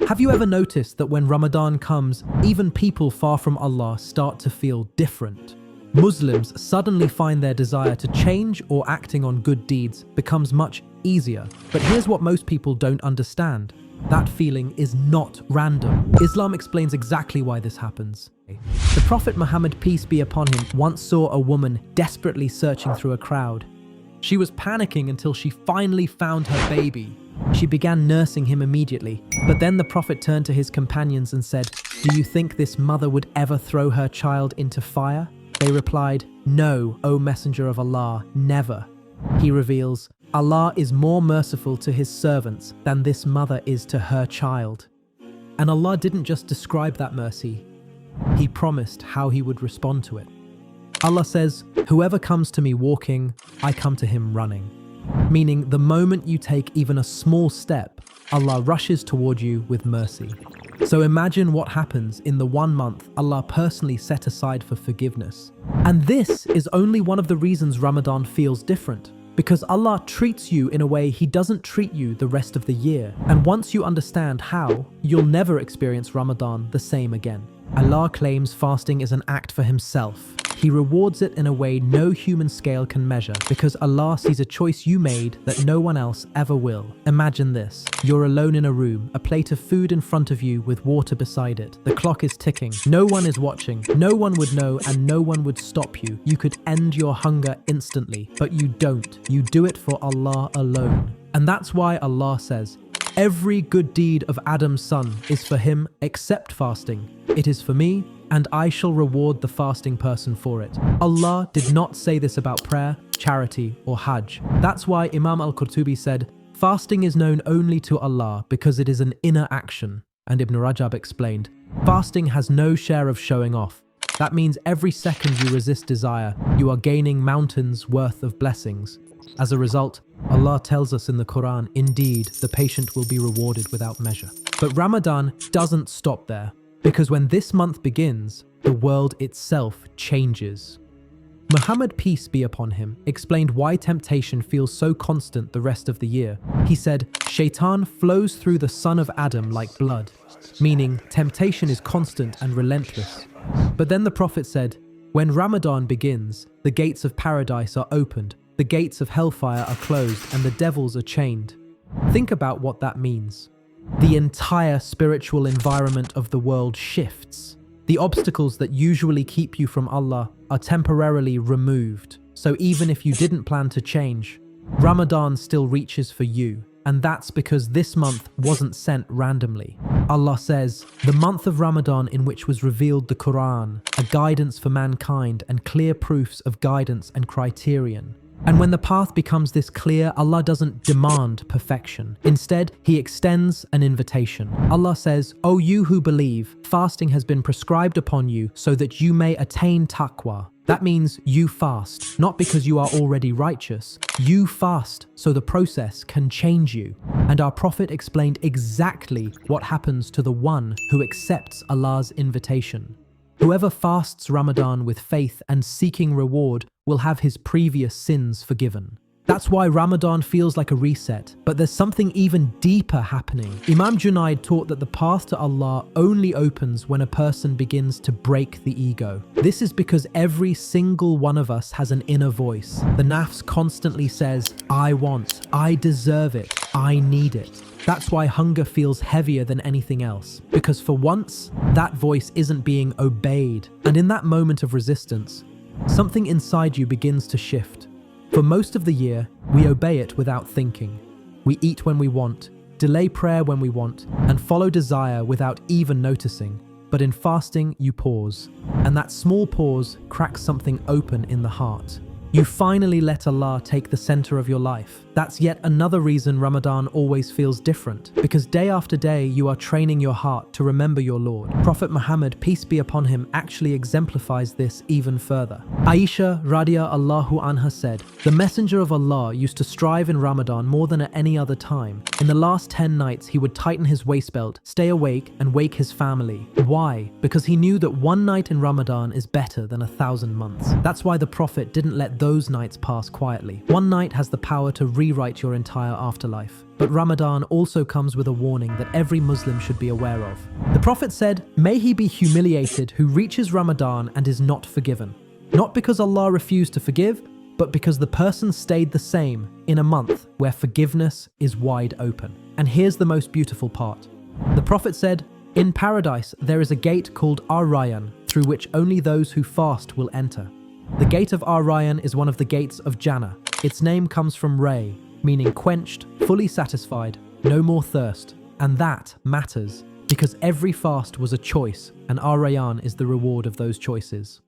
Have you ever noticed that when Ramadan comes, even people far from Allah start to feel different? Muslims suddenly find their desire to change or acting on good deeds becomes much easier. But here's what most people don't understand. That feeling is not random. Islam explains exactly why this happens. The Prophet Muhammad, peace be upon him, once saw a woman desperately searching through a crowd. She was panicking until she finally found her baby. She began nursing him immediately, but then the Prophet turned to his companions and said, "Do you think this mother would ever throw her child into fire?" They replied, "No, O Messenger of Allah, never." He reveals, Allah is more merciful to his servants than this mother is to her child. And Allah didn't just describe that mercy, He promised how He would respond to it. Allah says, "Whoever comes to me walking, I come to him running." Meaning the moment you take even a small step, Allah rushes toward you with mercy. So imagine what happens in the 1 month Allah personally set aside for forgiveness. And this is only one of the reasons Ramadan feels different. Because Allah treats you in a way He doesn't treat you the rest of the year. And once you understand how, you'll never experience Ramadan the same again. Allah claims fasting is an act for Himself. He rewards it in a way no human scale can measure because Allah sees a choice you made that no one else ever will. Imagine this. You're alone in a room, a plate of food in front of you with water beside it. The clock is ticking. No one is watching. No one would know and no one would stop you. You could end your hunger instantly, but you don't. You do it for Allah alone. And that's why Allah says, "Every good deed of Adam's son is for him except fasting. It is for me, and I shall reward the fasting person for it." Allah did not say this about prayer, charity, or Hajj. That's why Imam al-Qurtubi said, fasting is known only to Allah because it is an inner action. And Ibn Rajab explained, fasting has no share of showing off. That means every second you resist desire, you are gaining mountains worth of blessings. As a result, Allah tells us in the Quran, indeed, the patient will be rewarded without measure. But Ramadan doesn't stop there. Because when this month begins, the world itself changes. Muhammad, peace be upon him, explained why temptation feels so constant the rest of the year. He said, Shaitan flows through the son of Adam like blood, meaning temptation is constant and relentless. But then the Prophet said, when Ramadan begins, the gates of paradise are opened, the gates of hellfire are closed, and the devils are chained. Think about what that means. The entire spiritual environment of the world shifts. The obstacles that usually keep you from Allah are temporarily removed. So even if you didn't plan to change, Ramadan still reaches for you. And that's because this month wasn't sent randomly. Allah says, the month of Ramadan in which was revealed the Quran, a guidance for mankind and clear proofs of guidance and criterion. And when the path becomes this clear, Allah doesn't demand perfection. Instead, He extends an invitation. Allah says, O you who believe, fasting has been prescribed upon you so that you may attain taqwa. That means you fast, not because you are already righteous. You fast so the process can change you. And our Prophet explained exactly what happens to the one who accepts Allah's invitation. Whoever fasts Ramadan with faith and seeking reward will have his previous sins forgiven. That's why Ramadan feels like a reset, but there's something even deeper happening. Imam Junaid taught that the path to Allah only opens when a person begins to break the ego. This is because every single one of us has an inner voice. The Nafs constantly says, I want, I deserve it, I need it. That's why hunger feels heavier than anything else, because for once, that voice isn't being obeyed. And in that moment of resistance, something inside you begins to shift. For most of the year, we obey it without thinking. We eat when we want, delay prayer when we want, and follow desire without even noticing. But in fasting, you pause, and that small pause cracks something open in the heart. You finally let Allah take the center of your life. That's yet another reason Ramadan always feels different, because day after day you are training your heart to remember your Lord. Prophet Muhammad, peace be upon him, actually exemplifies this even further. Aisha Radia Allahu Anha said, the Messenger of Allah used to strive in Ramadan more than at any other time. In the last 10 nights he would tighten his waist belt, stay awake, and wake his family. Why? Because he knew that one night in Ramadan is better than 1,000 months. That's why the Prophet didn't let those nights pass quietly. One night has the power to rewrite your entire afterlife. But Ramadan also comes with a warning that every Muslim should be aware of. The Prophet said, "May he be humiliated who reaches Ramadan and is not forgiven. Not because Allah refused to forgive, but because the person stayed the same in a month where forgiveness is wide open." And here's the most beautiful part. The Prophet said, "In paradise there is a gate called Ar-Rayyan, through which only those who fast will enter. The gate of Ar-Rayyan is one of the gates of Jannah. Its name comes from Ray, meaning quenched, fully satisfied, no more thirst. And that matters, because every fast was a choice, and Ar-Rayyan is the reward of those choices."